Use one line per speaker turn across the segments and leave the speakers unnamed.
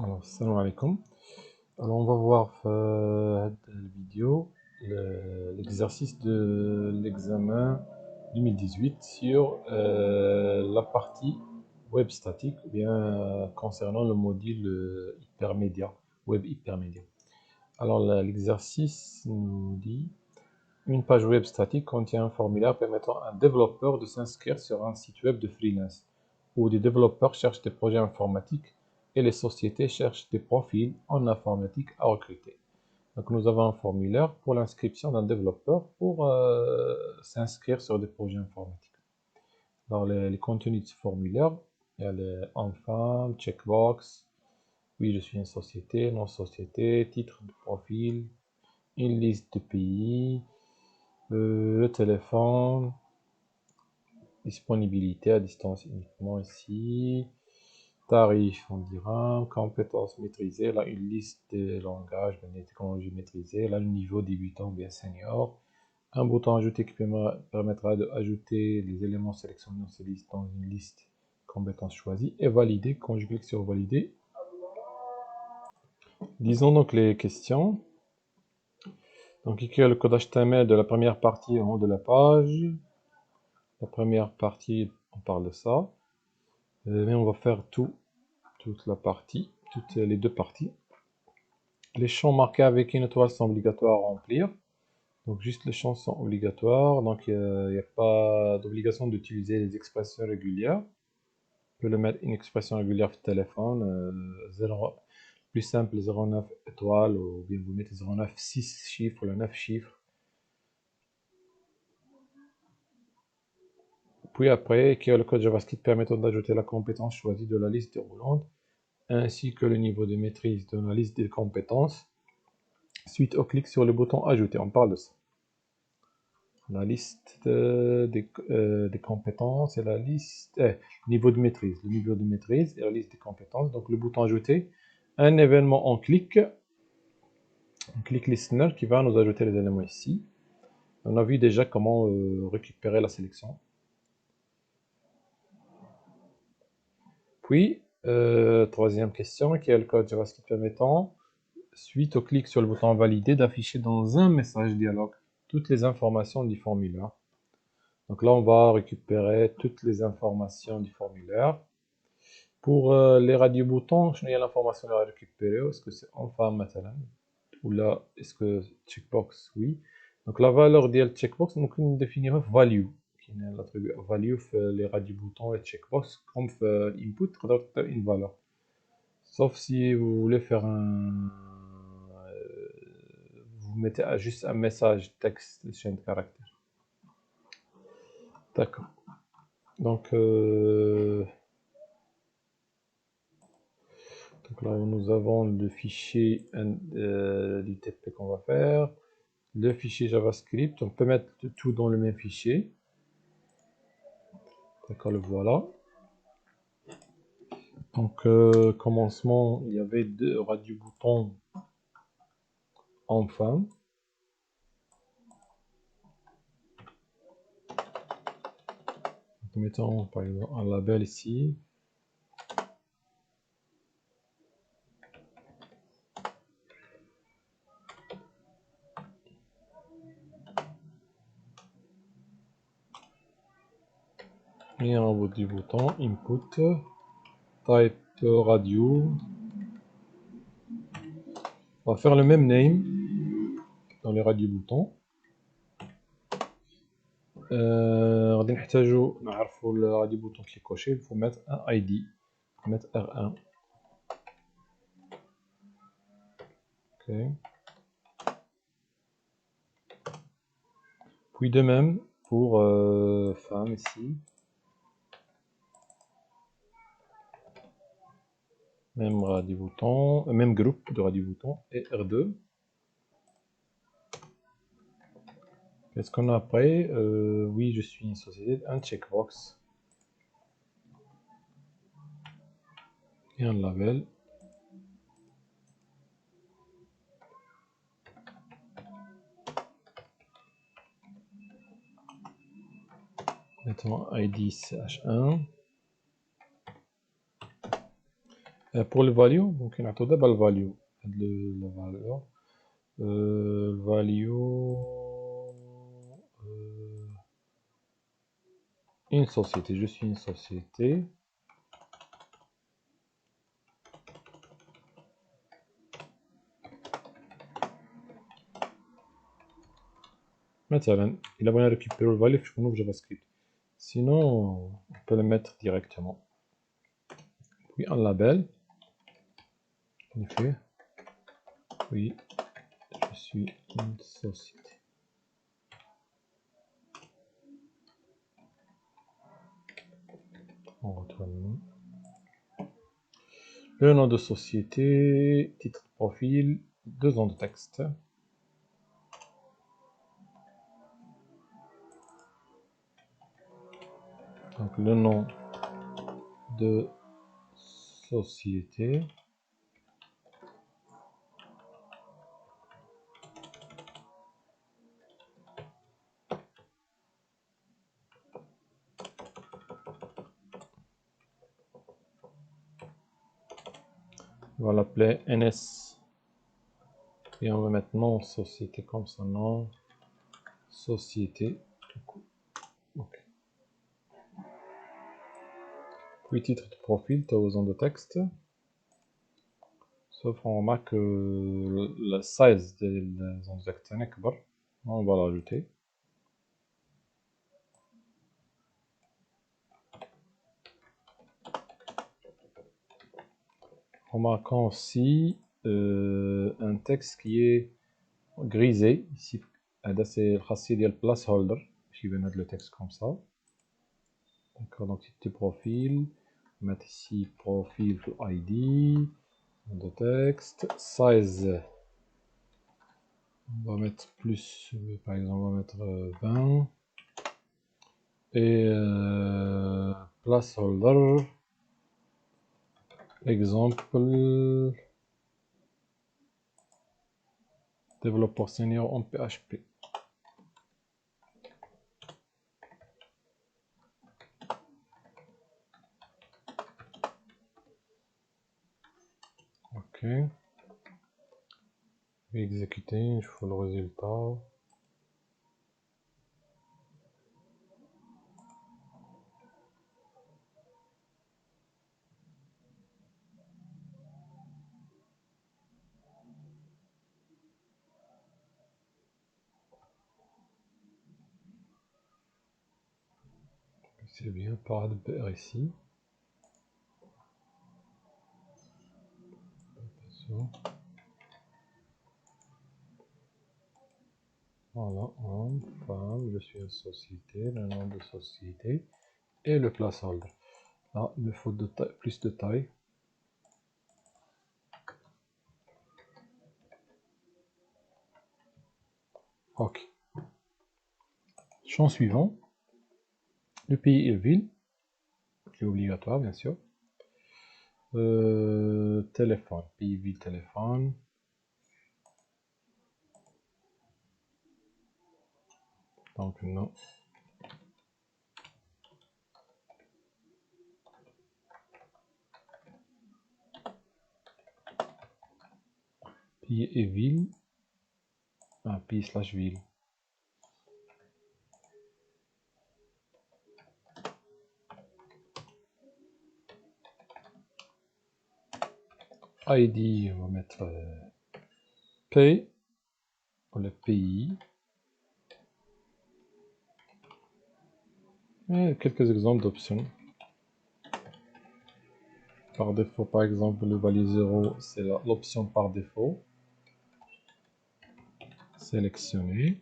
Alors, salam alaikum. Alors, on va voir cette vidéo l'exercice de l'examen 2018 sur la partie web statique, ou bien concernant le module hypermédia, web hypermédia. Alors, l'exercice nous dit une page web statique contient un formulaire permettant à un développeur de s'inscrire sur un site web de freelance, où des développeurs cherchent des projets informatiques et les sociétés cherchent des profils en informatique à recruter. Donc nous avons un formulaire pour l'inscription d'un développeur pour s'inscrire sur des projets informatiques. Dans les contenus de ce formulaire, il y a les enfin, checkbox, oui je suis une société, non société, titre de profil, une liste de pays, le téléphone, disponibilité à distance uniquement ici, tarif en dirham, compétences maîtrisées, là une liste des langages, des technologies maîtrisées, là le niveau débutant bien senior, un bouton ajouter qui permettra d'ajouter les éléments sélectionnés dans ces listes dans une liste compétences choisies et valider. Quand je clique sur valider, disons donc les questions. Donc ici il y a le code HTML de la première partie en haut de la page. La première partie, on parle de ça. Mais on va faire toute la partie, toutes les deux parties. Les champs marqués avec une étoile sont obligatoires à remplir. Donc juste les champs sont obligatoires. Donc il n'y a pas d'obligation d'utiliser les expressions régulières. On peut le mettre une expression régulière sur le téléphone. 0, plus simple 0,9 étoiles, ou bien vous mettez 0,9 6 chiffres, le 9 chiffres. Puis après, il y a le code JavaScript permettant d'ajouter la compétence choisie de la liste déroulante, ainsi que le niveau de maîtrise de la liste des compétences. Suite au clic sur le bouton ajouter, on parle de ça. La liste des compétences et la liste niveau de maîtrise, le niveau de maîtrise et la liste des compétences. Donc le bouton ajouter, un événement en clic listener qui va nous ajouter les éléments ici. On a vu déjà comment récupérer la sélection. Puis troisième question, qui est le code JavaScript permettant, suite au clic sur le bouton valider, d'afficher dans un message dialogue toutes les informations du formulaire. Donc là, on va récupérer toutes les informations du formulaire. Pour les radio-boutons, je n'ai l'information à récupérer. Est-ce que c'est enfin maintenant? Ou là, est-ce que checkbox? Oui. Donc la valeur de checkbox, nous pouvons définir value. Qui est l'attribut value les radio-boutons et checkbox comme input, une valeur. Sauf si vous voulez faire vous mettez juste un message texte de chaîne de caractères. D'accord. Donc là, nous avons le fichier l'ITP qu'on va faire, le fichier JavaScript. On peut mettre tout dans le même fichier. D'accord, le voilà. Donc, commencement, il y avait deux radio-boutons enfin. Mettons par exemple un label ici. Et en haut du bouton input, type radio. On va faire le même name dans les radio-boutons. غادي نحتاجو نعرفو الراديو بوتون كي كوشي. Il faut mettre un ID. Mettre R1. Ok. Puis de même pour femme ici. Même radio bouton, même groupe de radio bouton et R2. Qu'est-ce qu'on a après? Oui, je suis une société, un checkbox. Et un label. Mettons ID CH1. pour le value ممكن نعطيو دابا الفاليو هاد الفالور الفاليو une société, je suis une société. مثلا إلا بغينا récupérer le value في شكون في JavaScript. Sinon, on peut le mettre directement. Puis un label. On fait oui, je suis une société. On retourne. Le nom de société, titre de profil, 2 ans de texte. Donc le nom de société. On va l'appeler NS. Et on va mettre nom société comme ça, nom société. Ok. Puis titre de profil, 2 ans de texte. Sauf on remarque que le size des ondes externes est grand. On va l'ajouter. Remarquons aussi un texte qui est grisé. Ici, c'est le châssis de placeholder. Je vais mettre le texte comme ça. D'accord, donc titre de profil. On va mettre ici profil ID. De texte. Size. On va mettre plus, par exemple, on va mettre 20. Et placeholder. Exemple. Développeur senior en PHP. Ok. Je vais exécuter, je fais le résultat. C'est bien, pas de BR ici. Voilà, homme, femme, je suis une société, le nom de société et le placeholder. Là, il me faut plus de taille. Ok. Champ suivant. Le pays et ville. C'est obligatoire, bien sûr. Téléphone. Pays, ville, téléphone. Donc, non. Pays et ville. Ah, pays slash ville. ID, on va mettre P pour le pays. Et quelques exemples d'options. Par défaut, par exemple, le value 0, c'est l'option par défaut. Sélectionner.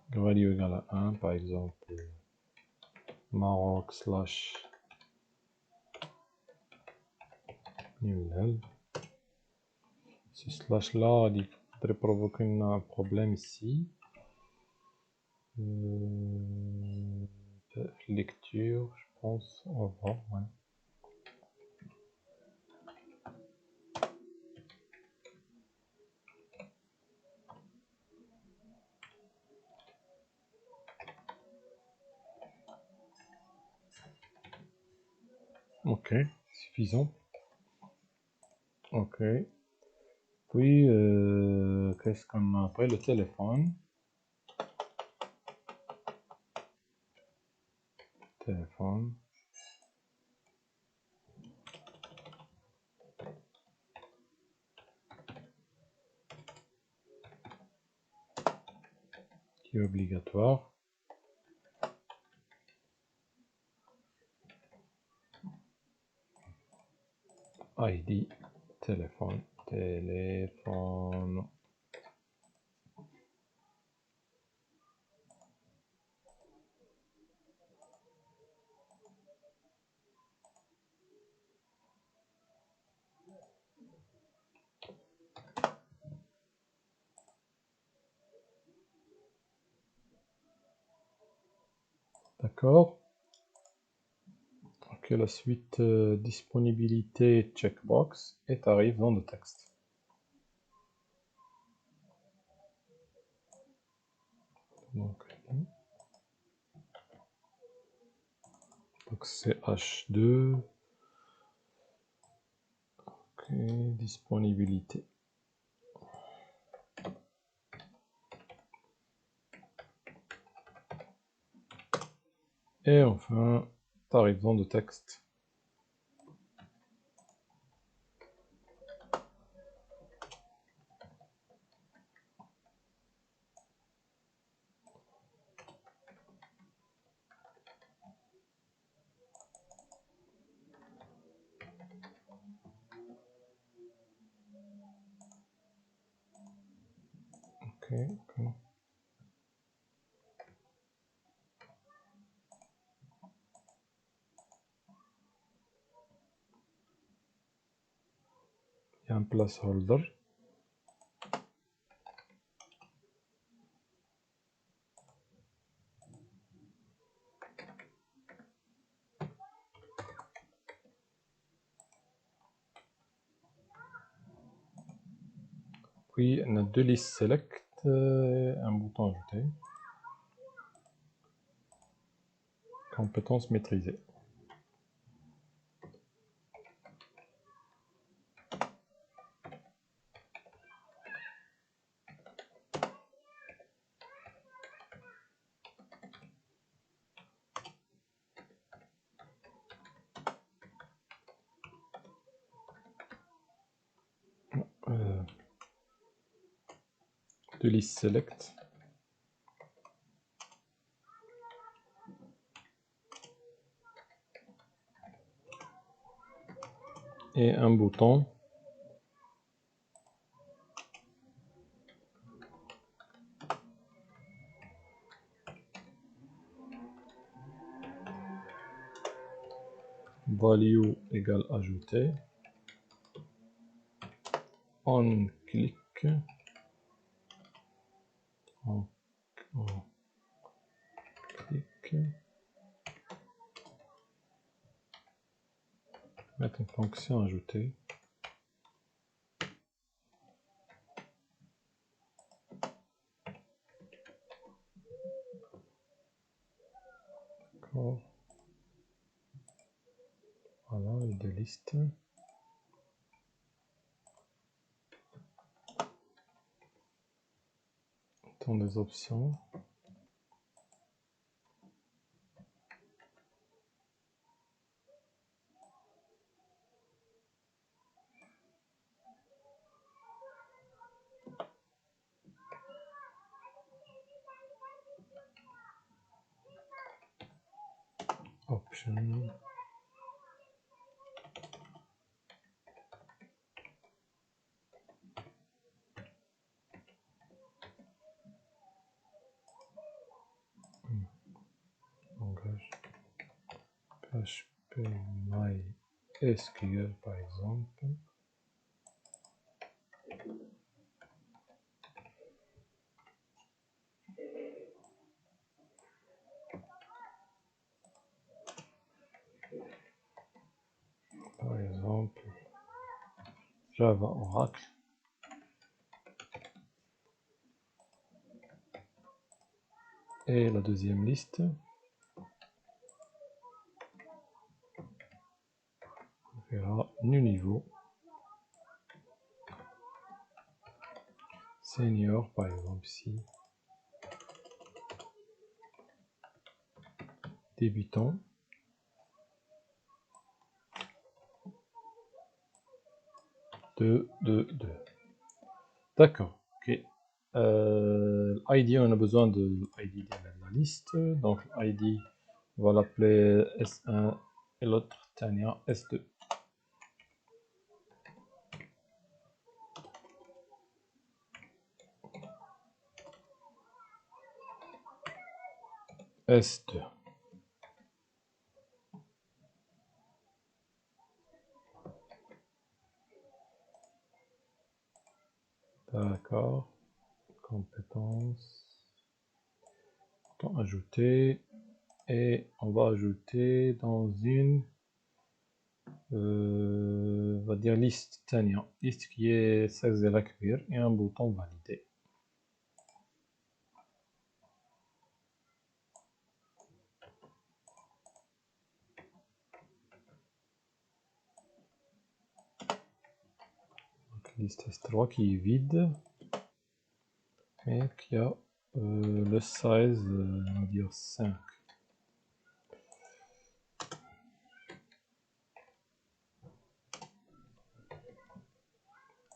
Value égale à 1, par exemple, Maroc slash Newell. Ce slash là, il faudrait provoquer un problème ici. Lecture, je pense, on va voir, ouais. Ok, suffisant. Ok. Puis, qu'est-ce qu'on a après? Le téléphone. Téléphone. Qui est obligatoire. ID. Téléphone. Téléphone. D'accord. Ok, la suite disponibilité checkbox et tarif dans le texte. Donc c'est H2. Ok, disponibilité. Et enfin, tarif dans le texte. Ok, ok. Il y a un placeholder. Puis on a deux listes select et un bouton ajouter. Compétences maîtrisées. Deux listes select. Et un bouton. Value égale ajouter. On clique. On clique. Mettre une fonction ajouter. D'accord. Voilà, les deux listes. Dans les options. Option. Langage. PHP MySQL par exemple. Par exemple, Java Oracle. Et la deuxième liste. verra nu niveau. Senior, par exemple, ici. Débutant. Deux. D'accord, ok. ID, on a besoin de l'ID de la liste. Donc l'ID, on va l'appeler S1 et l'autre Tania S2. S2. D'accord. Compétences. Temps ajouté. Et on va ajouter dans une on va dire liste Tania. Liste qui est 16 Lakbir et un bouton valider. Liste S3 qui est vide et qui a le size, on va dire 5.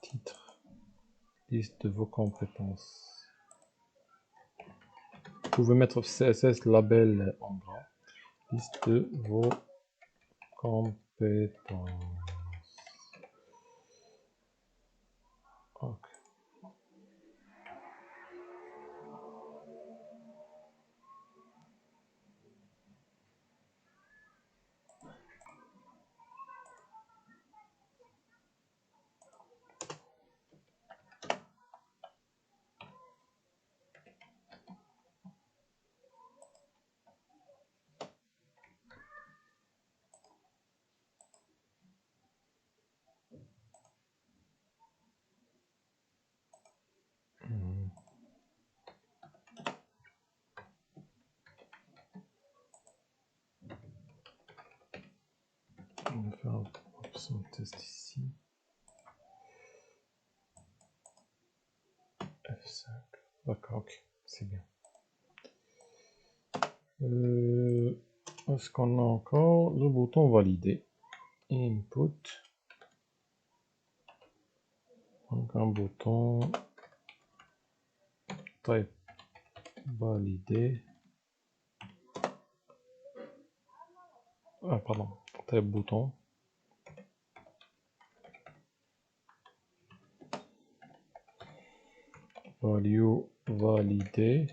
Titre, liste de vos compétences. Vous pouvez mettre CSS label en gras. Liste de vos compétences. Ok. On va faire un option test ici. F5. D'accord, ok, c'est bien. Est-ce qu'on a encore le bouton valider? Input. Donc un bouton type valider. Ah pardon, type bouton. Value valider.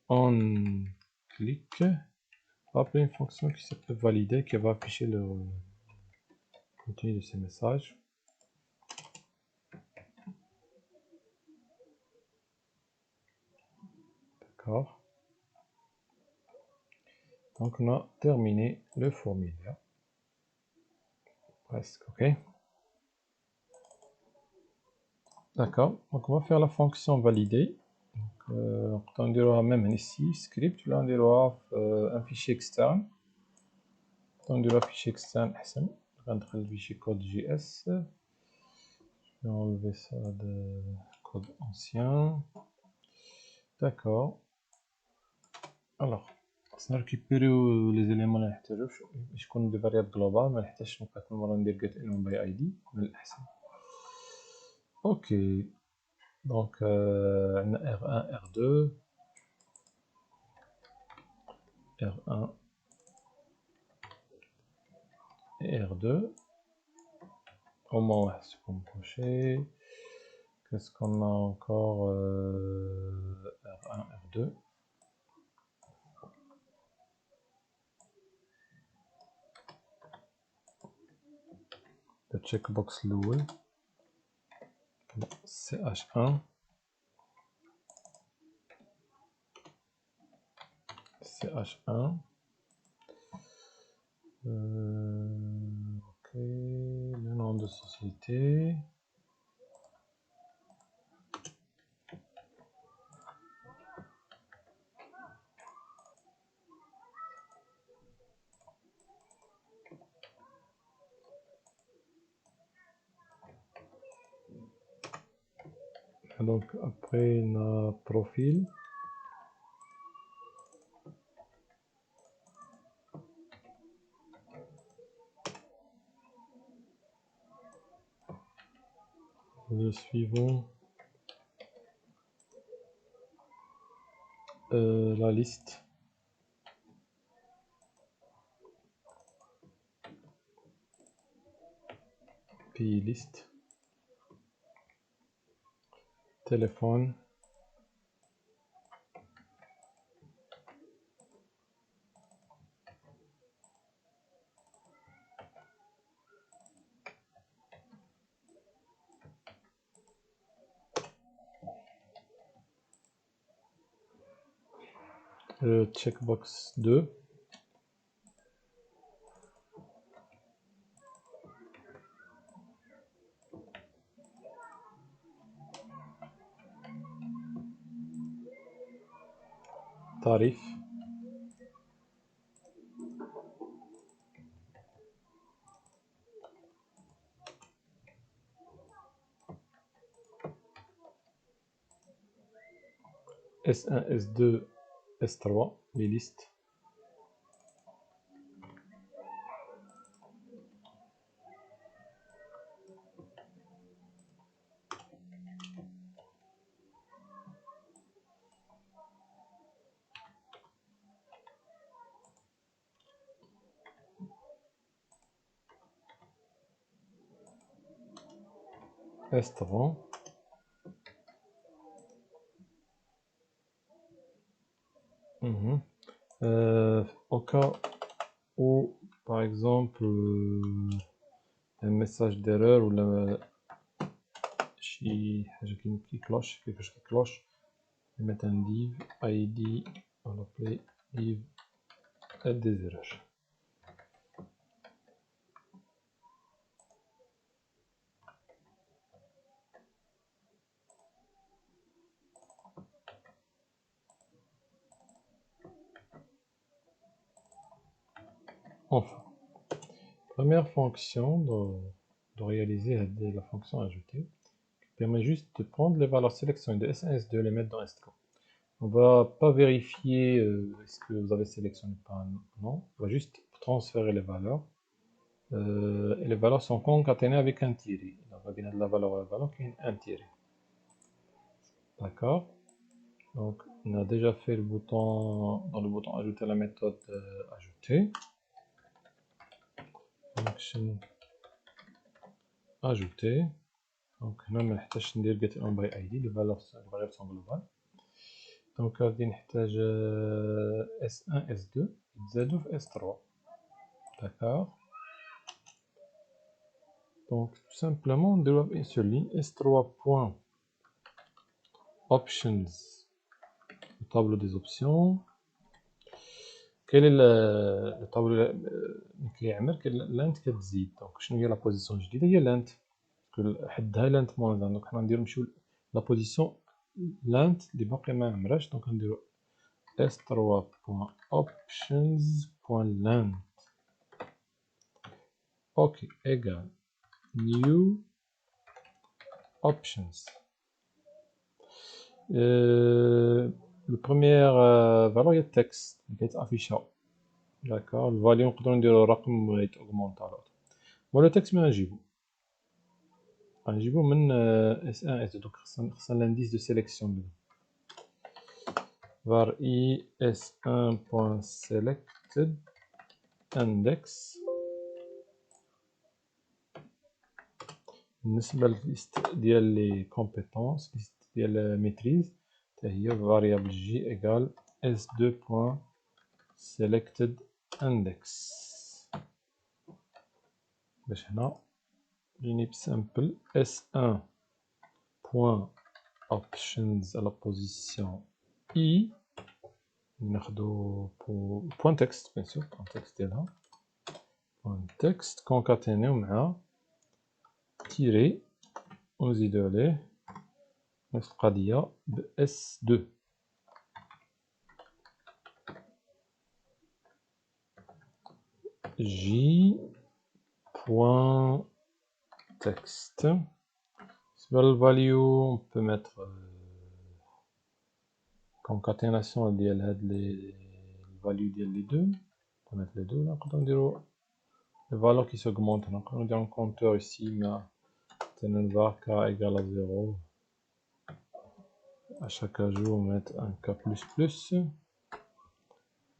On clique. On va appeler une fonction qui s'appelle valider qui va afficher le contenu de ces messages. D'accord. Donc on a terminé le formulaire. Presque, ok. D'accord. Donc on va faire la fonction valider. On dira même ici script. Là on dira un fichier externe. On dira fichier externe. On va entrer le fichier code JS. Je vais enlever ça de code ancien. D'accord. Alors, on récupère les éléments اللي نحتاجو باش يكونوا des variables globales ما نحتاجش نبقى كل مرة ندير get element by id من الأحسن. Ok. Donc عندنا R1 R2 R1 et R2 au moins واحد سكون coché. Qu'est-ce qu'on a encore R1 R2 le checkbox الأول CH1 CH1 ok, le nom de société. Donc après on a profil. Le suivant, la liste. Puis liste. Téléphone. Checkbox 2. Tarif. S1, S2, S3, les listes. S3. Au cas où, par exemple, un message d'erreur ou qui cloche, quelque chose qui cloche, on va mettre un div id, on va l'appeler div des erreurs. Enfin, première fonction de réaliser la fonction ajoutée qui permet juste de prendre les valeurs sélectionnées de S1 et S2 et les mettre dans S3. On va pas vérifier est-ce que vous avez sélectionné pas non, on va juste transférer les valeurs. Et les valeurs sont concaténées avec un tiré. On va gagner de la valeur qui est un tiré. D'accord. Donc on a déjà fait le bouton, dans le bouton ajouter la méthode ajouter. Function ajouter. Donc هنا ما نحتاجش ندير get on by id, les valeurs sont globales. Donc غادي نحتاج S1 S2 يتزادوا في S3. D'accord. Donc tout simplement on doit une seule ligne S3.options, le tableau des options. quel est le tableau اللي كيعمر لانت كتزيد. دونك شنو هي لا بوزيسيون الجديده هي لانت حدها لانت موان. دونك حنا نديرو نمشيو لا بوزيسيون لانت اللي باقي ما عمرهاش. دونك نديرو s3.options.length اوكي ايكال new options. Le première valeur هي التكست اللي كيتافيشا. داكور. الفاليو نقدرو نديرو رقم يتاوغمونطا لوطر. ولا تكست من غنجيبو من S1 S2. دونك خصنا لانديس دو سيليكسيون var i s1.selected index. بالنسبة للليست ديال لي كومبيتونس، ليست ديال ميتريز، حتى هي variable j égale s2.selected index. باش هنا جيني بسامبل s1.options à la position i. ناخدو point text bien sûr, point text ديالها point text concaténéo مع تيري ونزيدو عليه نفس القضية ب S2. j point text Sur le value, on peut mettre concaténation ديال les values ديال les deux. On peut mettre les deux. Là, on dirait les valeurs qui s'augmentent. Donc, on dirait un compteur ici, mais on va k égale à 0. À chaque ajout, on met un k++.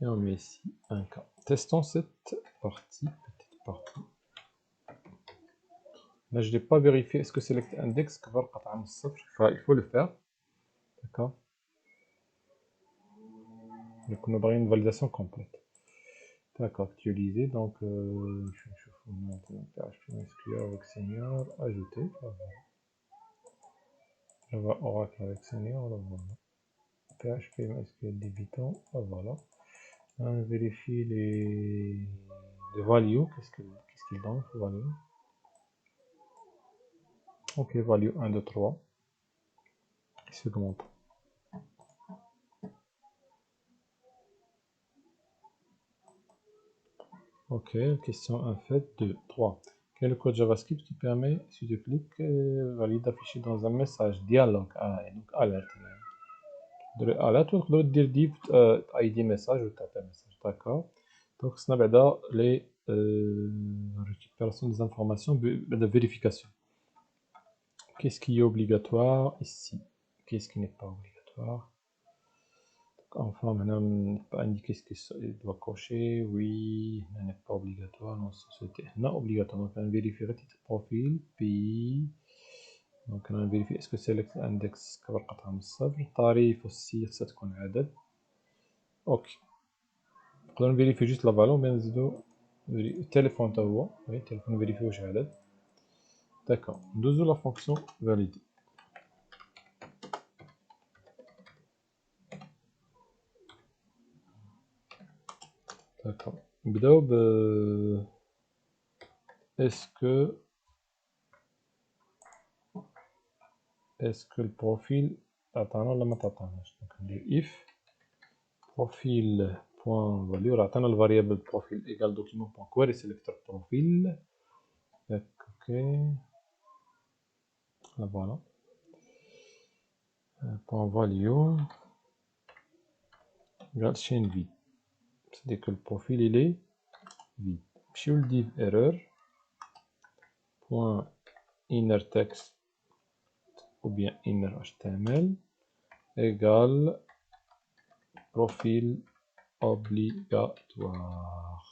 Et on met ici un k. Testons cette partie, petite partie. Là, je n'ai pas vérifié. Est-ce que select index il faut le faire. D'accord. Donc, on aura une validation complète. D'accord, actualiser. Donc, je vais maintenant PHP MySQL avec Senior, ajouter. Java Oracle avec Senior, voilà. PHP MySQL débutant, voilà. On vérifie les values. Qu'est-ce qu'il donne, value? Ok, value 1, 2, 3. Il s'augmente. Ok, question 1 faite, 2, 3. Quel est le code JavaScript qui permet, si je clique, valide d'afficher dans un message dialogue, donc alerte. Alerte, ou تقدروا دير div ID message ou taper message, d'accord. Donc, ça va dans les récupération des informations de vérification. Qu'est-ce qui est obligatoire ici? Qu'est-ce qui n'est pas obligatoire? Enfin, maintenant, pas indiquer ce qu'il doit cocher. Oui, ce n'est pas obligatoire. Non, c'était non obligatoire. Donc, on vérifie le titre profil, pays. Donc, on vérifie est-ce que c'est l'index كبرقطعة من الصفر. التاريخ aussi, ça تكون عدد. Ok. نقدر نفيريفي جوست لا فالور، mais نزيدو التليفون تا هو. وي التليفون نفيريفي واش عدد. داكور. ندوزو لا فونكسيون فاليدي. D'accord. نبداو ب est-ce que le profil عطانا ولا ما تعطاناش؟ donc ندير if profil point value عطانا الفاريابل profil égal document point query selector profil. ok là voilà. point value égal chaîne vide, c'est-à-dire que le profil il est vide. نمشيو ل div error point inner text ou bien inner html égale profil obligatoire.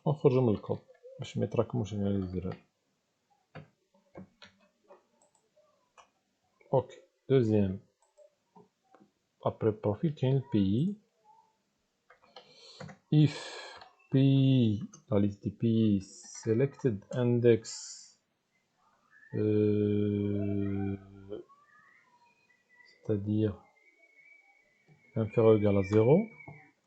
نخرجو من الكود باش ميتراكموش على الزرار. ok. deuxième après profil كاين pays. if pays la liste des pays selected index c'est-à-dire inférieur ou égal à 0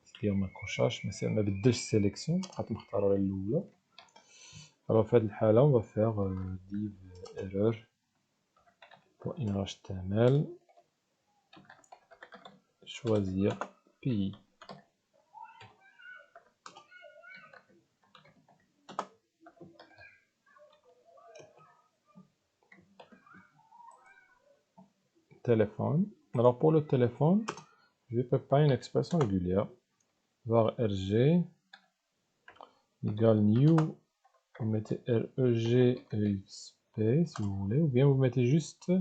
c'est-à-dire ما كوشاش ما بدلش sélection بقات مختاره غير الاولى. alors في هذه الحاله on va faire div error pour inner.html choisir pays. téléphone. Alors pour le téléphone, je vais préparer une expression régulière. var rg égale new, vous mettez reg space si vous voulez, ou bien vous mettez juste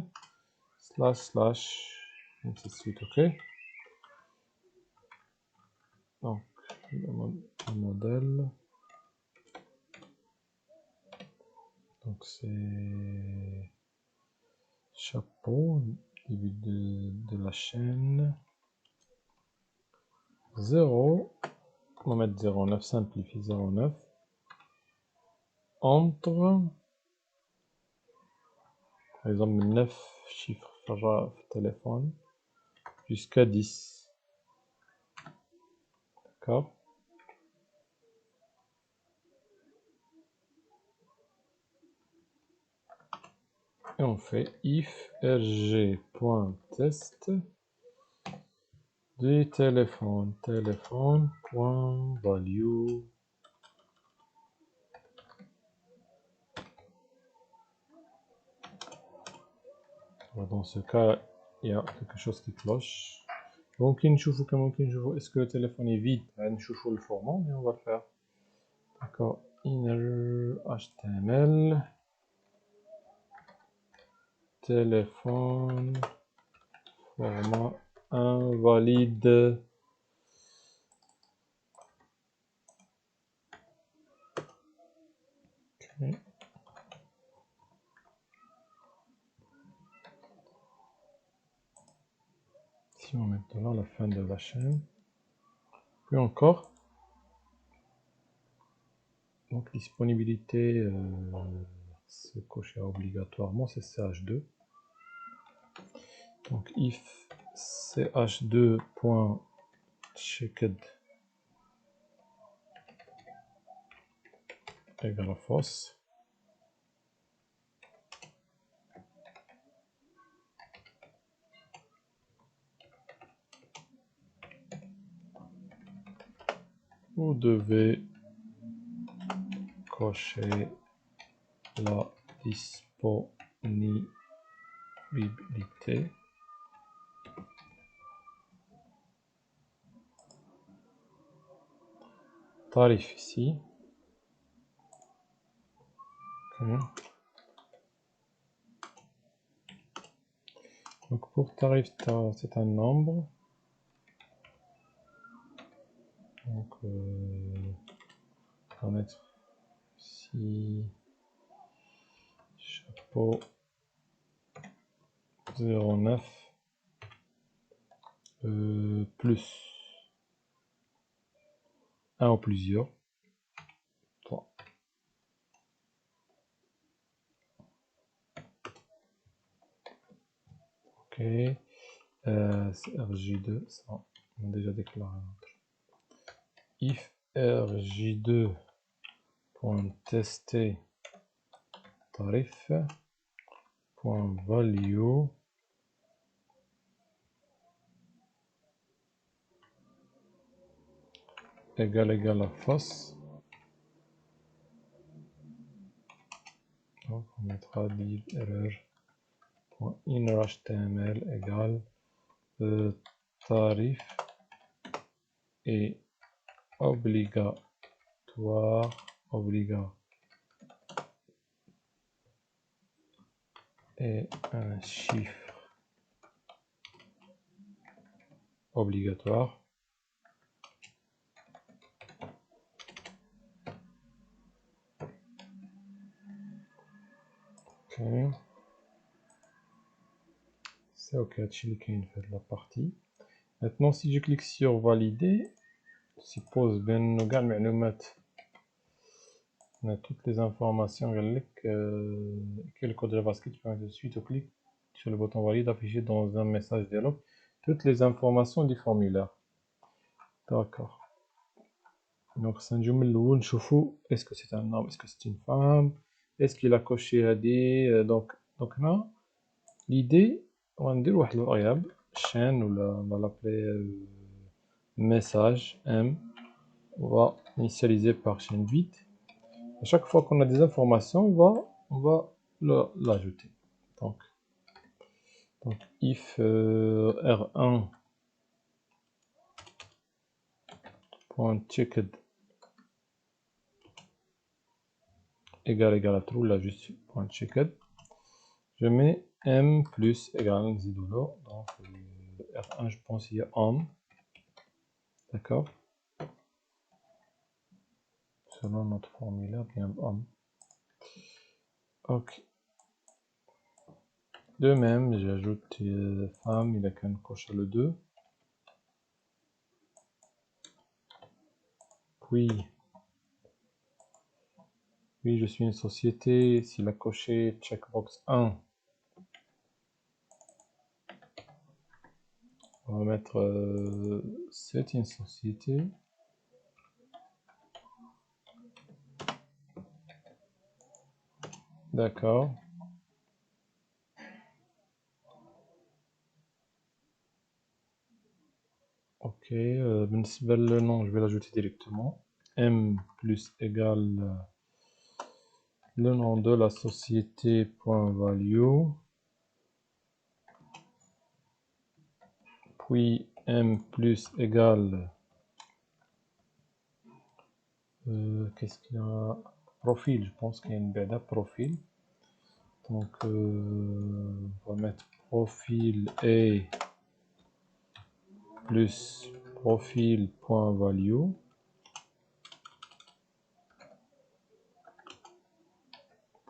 slash ainsi de suite. Ok. Donc le modèle, donc c'est chapeau, début de la chaîne 0. On va mettre 0,9, simplifie 0,9 entre par exemple 9 chiffres في téléphone jusqu'à 10. D'accord. Et on fait if rg.test du téléphone.value Dans ce cas, il y a quelque chose qui cloche. Donc, est-ce que le téléphone est vide? نشوفوا le format, mais on va le faire. D'accord. Inner HTML. Téléphone. Format invalide. Okay. Si on met maintenant la fin de la chaîne. Puis encore. Donc, disponibilité, c'est coché obligatoirement, c'est CH2. Donc, if ch2.checked égale à false. Vous devez cocher la disponibilité. Tarif ici. Okay. Donc pour tarif, c'est un nombre. Donc on va mettre ici chapeau 09 plus 1 ou plusieurs. 3. Ok. C'est RJ2, ça on a déjà déclaré. If RJ2.tester tarif .value égale à false. Donc on mettra div error.innerHTML égale tarif est obligatoire et un chiffre obligatoire. Ok. C'est ok, Chilikin fait la partie. Maintenant, si je clique sur valider, suppose ben on a toutes les informations quel code JavaScript de suite au clic sur le bouton valide affiché dans un message dialogue toutes les informations du formulaire. D'accord. Donc c'est un jumel où est-ce que c'est un homme, est-ce que c'est une femme, est-ce qu'il a coché AD, donc là l'idée on va dire واحد variable chaîne ou on va l'appeler message m, on va initialiser par chaîne 8. À chaque fois qu'on a des informations, on va l'ajouter. Donc if r1.checked égale à true, là juste .checked, je mets m plus égale zidolo, donc r1 je pense il y a homme, d'accord, selon notre formulaire bien homme. Ok. De même, j'ajoute femme, il a qu'un coche le 2. Puis, oui, je suis une société, s'il a coché checkbox 1, on va mettre c'est une société. D'accord. Ok, le nom, je vais l'ajouter directement. M plus égale le nom de la société point value puis m plus égale, qu'est-ce qu'il y a, profil, je pense qu'il y a une belle profil. Donc on va mettre profil A plus profil.value,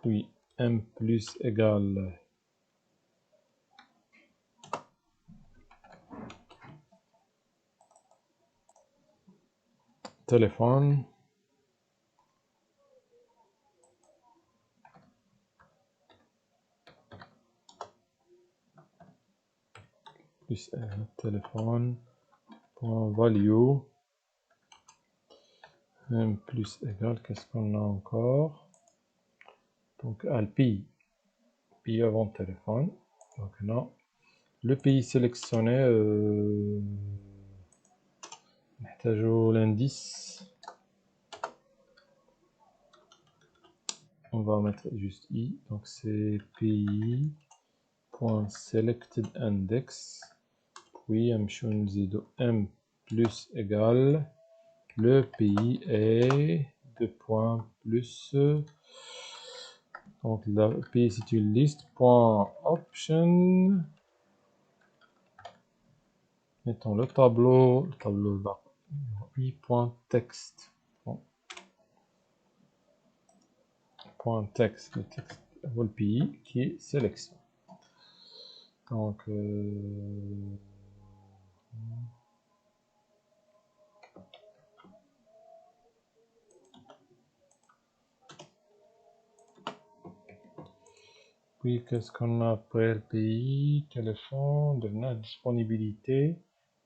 puis m plus égale téléphone plus téléphone.value, m plus égale, qu'est-ce qu'on a encore? Donc pi avant téléphone. Donc non. Le pays sélectionné, نحتاجو l'indice. On va mettre juste i. Donc c'est pays.selectedIndex. Puis m plus égale le pays est deux points plus. Donc le pays c'est une liste. Option. Mettons le tableau i.text. .text, le texte ou le pays qui est sélection. Donc puis qu'est-ce qu'on a après le pays, téléphone, de la disponibilité,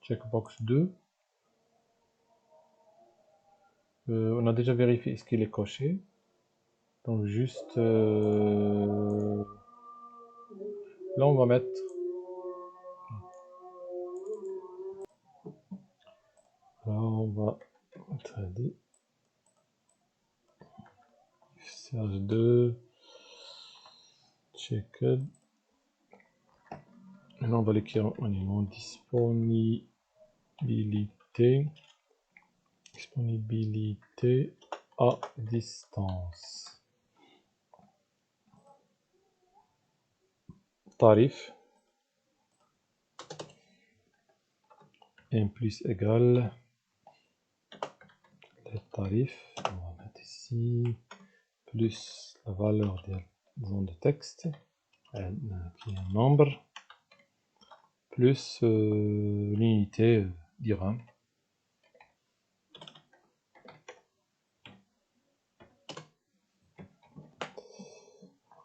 checkbox 2. On a déjà vérifié ce qu'il est coché. Donc juste là on va mettre Serge 2 checked. Là on va l'écrire en disponibilité à distance. Tarif m plus égale le tarif, on va mettre ici, plus la valeur de la zone de texte, qui est un nombre, plus l'unité dirham.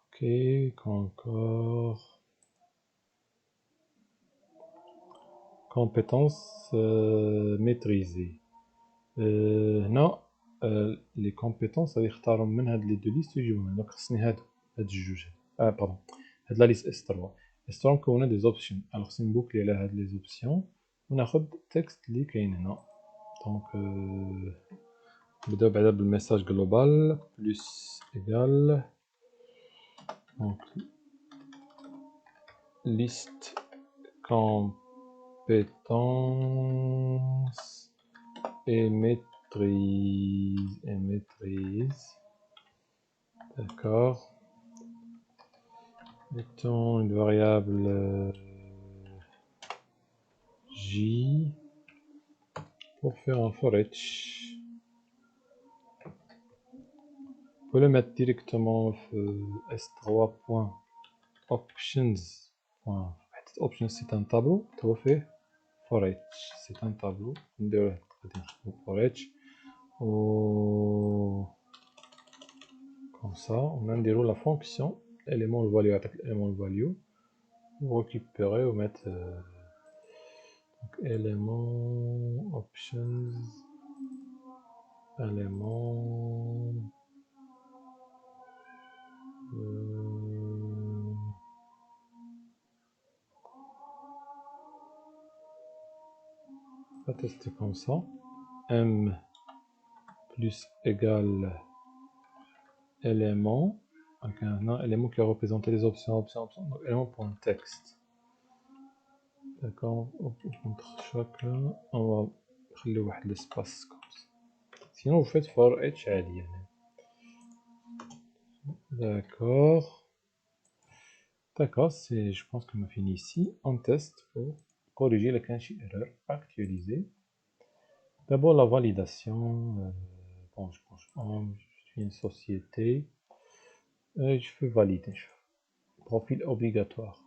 Ok, encore. Compétences maîtrisées. Non, les compétences غادي يختاروا من هاد لي دو ليست ويجيو هنا. دونك خصني هاد الجوج. باردون. هاد لا ليست اس 3. اس 3 مكونه دي زوبسيون. الوغ خصني نبوكلي على هاد لي زوبسيون وناخد التكست اللي كاين هنا. دونك نبداو بعدا بالميساج جلوبال بلس ايغال. دونك ليست compétences et maîtrise. D'accord. Mettons une variable j pour faire un for each. On peut le mettre directement s3.options. Options c'est un tableau. For each c'est un tableau. For each. Comme ça, on a la fonction élément le value attaque élément le value. Vous récupérez ou mettre élément options élément on va tester comme ça. M plus égale élément. Donc un élément qui a représenté les options, donc élément.text. d'accord, entre chacun on va créer l'espace comme ça. Sinon vous faites for each عادي يعني. D'accord, c'est, je pense qu'on a fini ici. On teste pour corriger la erreur, actualiser. D'abord la validation. Bon, je suis une société. Je fais valider. Profil obligatoire.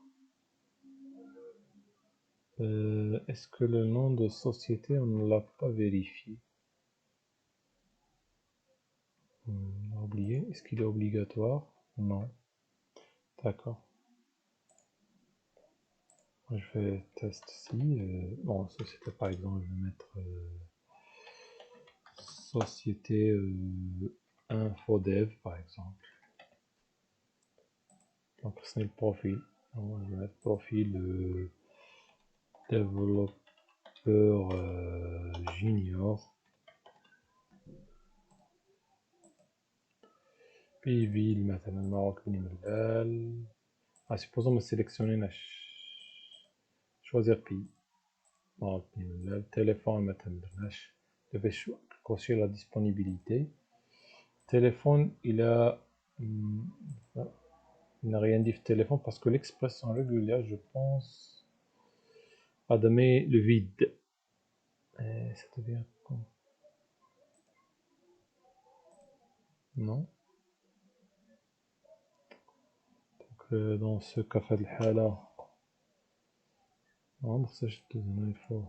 Est-ce que le nom de société, on ne l'a pas vérifié? On a oublié. Est-ce qu'il est obligatoire? Non. D'accord. Je vais tester ici. Bon, société par exemple, je vais mettre société infodev par exemple. Donc c'est le profil. Donc, je vais mettre profil développeur junior. Pays ville مثلا Maroc بن ملال. Supposons me sélectionner choisir pays. Maroc بن ملال. Téléphone مثلا درناش. Je vais cocher la disponibilité. Téléphone, il n'a rien dit téléphone parce que l'expression régulière, je pense, a donné le vide. Et ça devient comme... Non. Donc, dans ce cas de الحالة non, ما خصهاش هنا il faut...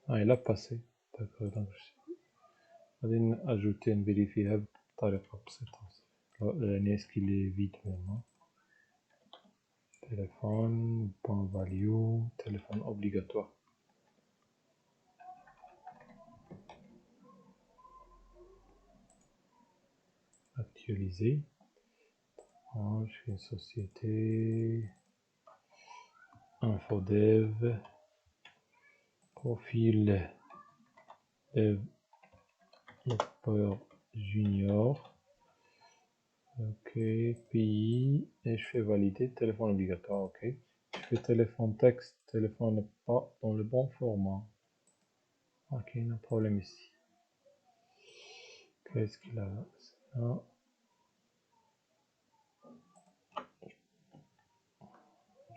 Ah, il a passé. D'accord, donc je vais ajouter une vérifier بطريقة بسيطة. Est-ce qu'il est vide maintenant? Téléphone, point value, téléphone obligatoire. Actualiser. Je fais une société. Infodev. Profil développeur junior. Ok, pays. Et je fais valider. Téléphone obligatoire. Ok. Je fais téléphone texte. Téléphone n'est pas dans le bon format. Ok, il y a un problème ici. Qu'est-ce qu'il a là?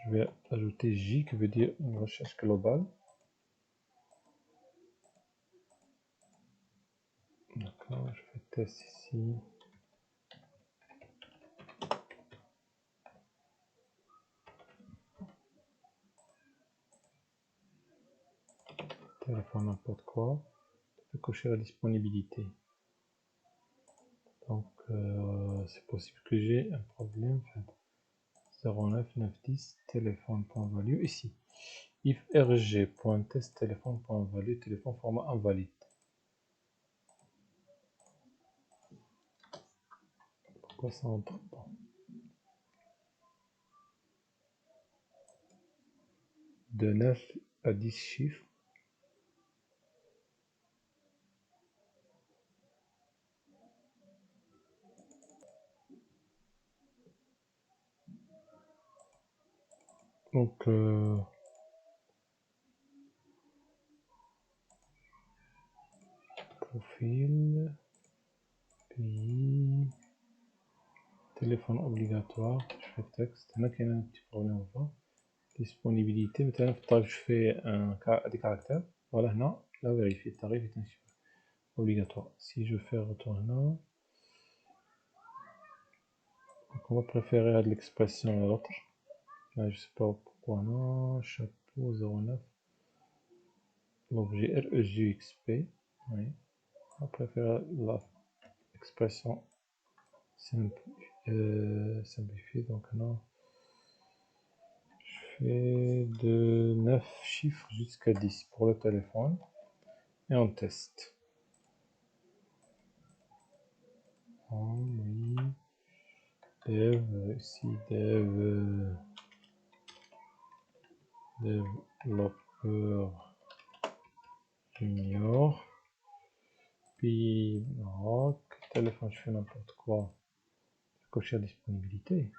Je vais ajouter J qui veut dire une recherche globale. D'accord, je fais test ici. Téléphone n'importe quoi. Je vais cocher la disponibilité. Donc c'est possible que j'ai un problème. 09 910 téléphone.value ici. If rg.test téléphone.value téléphone format invalide. Pourquoi ça entre pas? De 9 à 10 chiffres. Donc profil, pays, téléphone obligatoire, je fais texte. Il y a un petit problème ou pas. Disponibilité, maintenant je fais des caractères. Voilà, non, là vérifier, tarif est obligatoire. Si je fais retour là, donc on va préférer à l'expression à l'autre. Là, je sais pas pourquoi non, chapeau 09. L'objet REGXP, oui. On va préférer l'expression simplifiée, donc non. Je fais de 9 chiffres jusqu'à 10 pour le téléphone et on teste. Oui. Dev, ici développeur junior, pays Maroc, téléphone, je fais n'importe quoi. Cocher la disponibilité.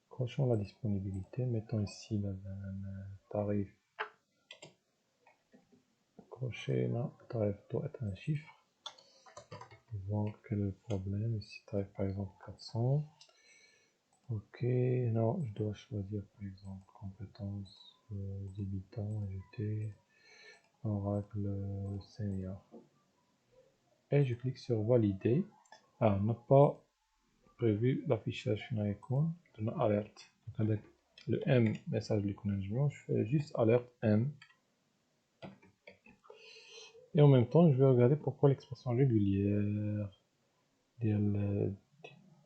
Cochons la disponibilité. Mettons ici le tarif. Cocher, non, le tarif doit être un chiffre. Voir quel est le problème. Ici, tarif par exemple 400. Ok, non, je dois choisir par exemple compétences débutant, ajouter, Oracle senior. Et je clique sur valider. Ah, on n'a pas prévu l'affichage d'une icône d'une alerte. Donc avec le M, message de connexion, je fais juste alerte M. Et en même temps, je vais regarder pourquoi l'expression régulière du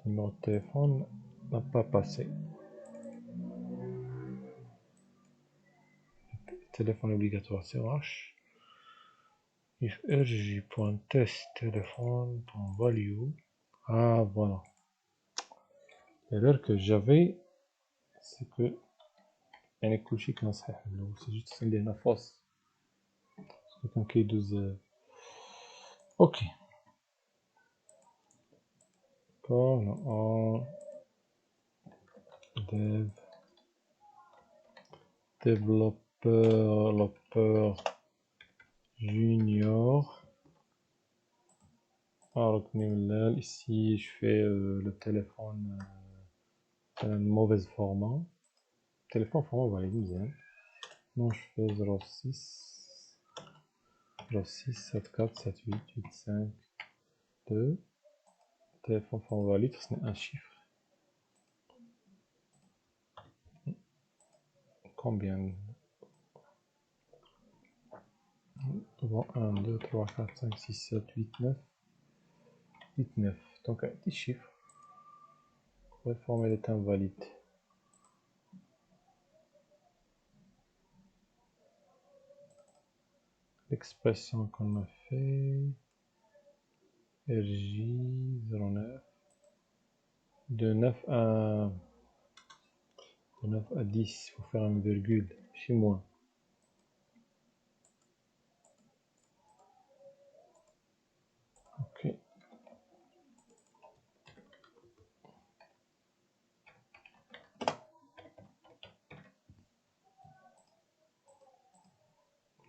numéro de téléphone n'a pas passé. Téléphone obligatoire CH. If rj.test téléphone.value. Ah, voilà. L'erreur que j'avais, c'est que يعني كلشي كان صحيح من الأول، سي جوست اللي هنا فاص كان كيدوز. اوكي كون ديف développeur junior. Ici je fais le téléphone un mauvaise format. Téléphone format on va les dire. Non, je fais 06 74 78 85 2. Téléphone format valide, ce n'est un chiffre. Combien? Bon, 1, 2, 3, 4, 5, 6, 7, 8, 9. 8, 9. Donc un petit chiffre. La formule est invalide. L'expression qu'on a fait, RJ09, de 9 à 10, il faut faire une virgule chez moi. Ok.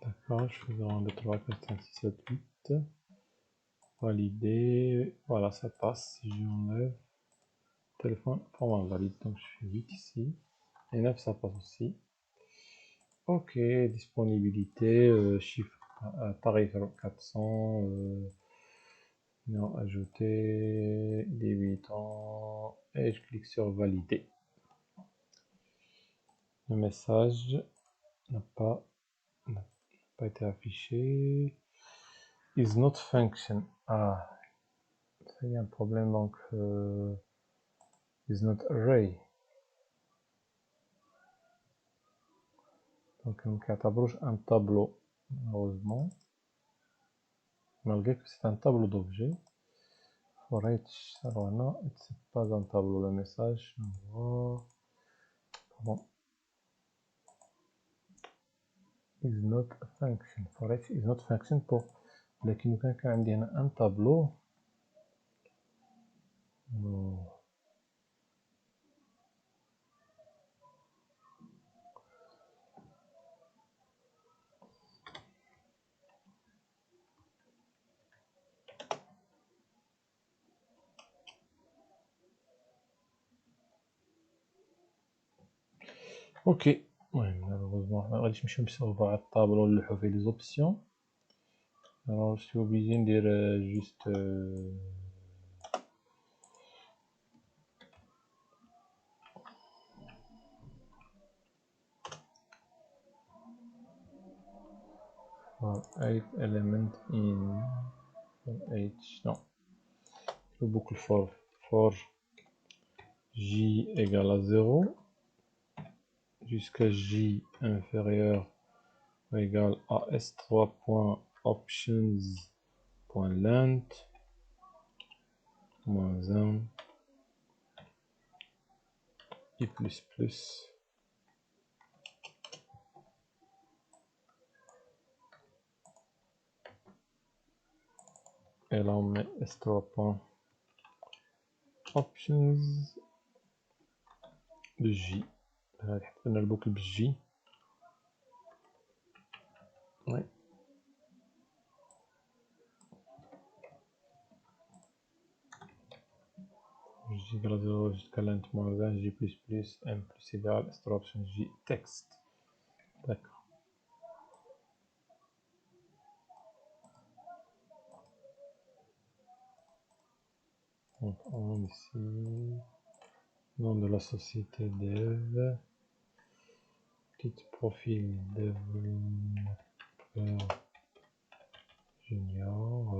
D'accord, je fais 1, 2, 3, 4, 5, 6, 7, 8. Valider. Voilà, ça passe. Si j'enlève téléphone, format valide. Donc je fais 8 ici. Et 9, ça passe aussi. Ok, disponibilité, chiffre, tarif 400, non, ajouter, débutant, et je clique sur valider. Le message n'a pas été affiché. Is not function. Ah, ça y a un problème donc. Is not array. Donc on catabrouche un tableau, malheureusement. Malgré que c'est un tableau d'objets. For each, alors non, c'est pas un tableau le message. Bon. Is not a function. For each is not function pour. لكن كان عندي هنا un tableau. Ok, ouais, malheureusement, je suis obligé de faire الطابلو نلوحو فيه les options. Alors je suis obligé de dire juste for 8 element in for h, non, le boucle for j égale à 0 jusqu'à j inférieur ou égal à s3.options.length moins 1 i plus. et là on met s3.options J. On a le boucle J. Ouais. J égale 0 jusqu'à l'int moins 1, J plus M plus égal, s3options J texte. D'accord. Donc on ici, nom de la société dev, petit profil développeur junior,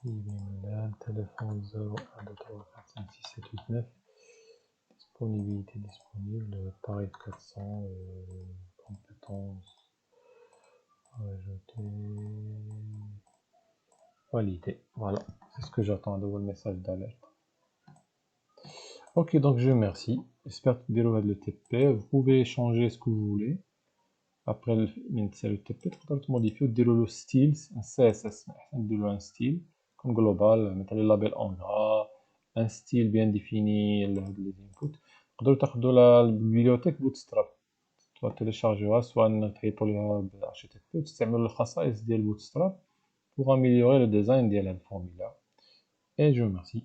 email, téléphone 0, 1, 2, 3, 4, 5, 6, 7, 8, 9, disponibilité disponible, tarif 400, compétences, ajouter, valider, voilà, c'est ce que j'attends de le message d'alerte. Ok, donc je vous remercie, j'espère que vous avez le TP, vous pouvez changer ce que vous voulez. Après le TP, تقدر modifier le style, un CSS, un style comme global, mettre le label en gras, un style bien défini, les inputs. تقدروا تاخذوا la bibliothèque Bootstrap, soit télécharger soit تحيطوا لها بالHTTP وتستعملوا الخصائص ديال Bootstrap pour améliorer le design ديال الفورمulaire. Et je vous remercie.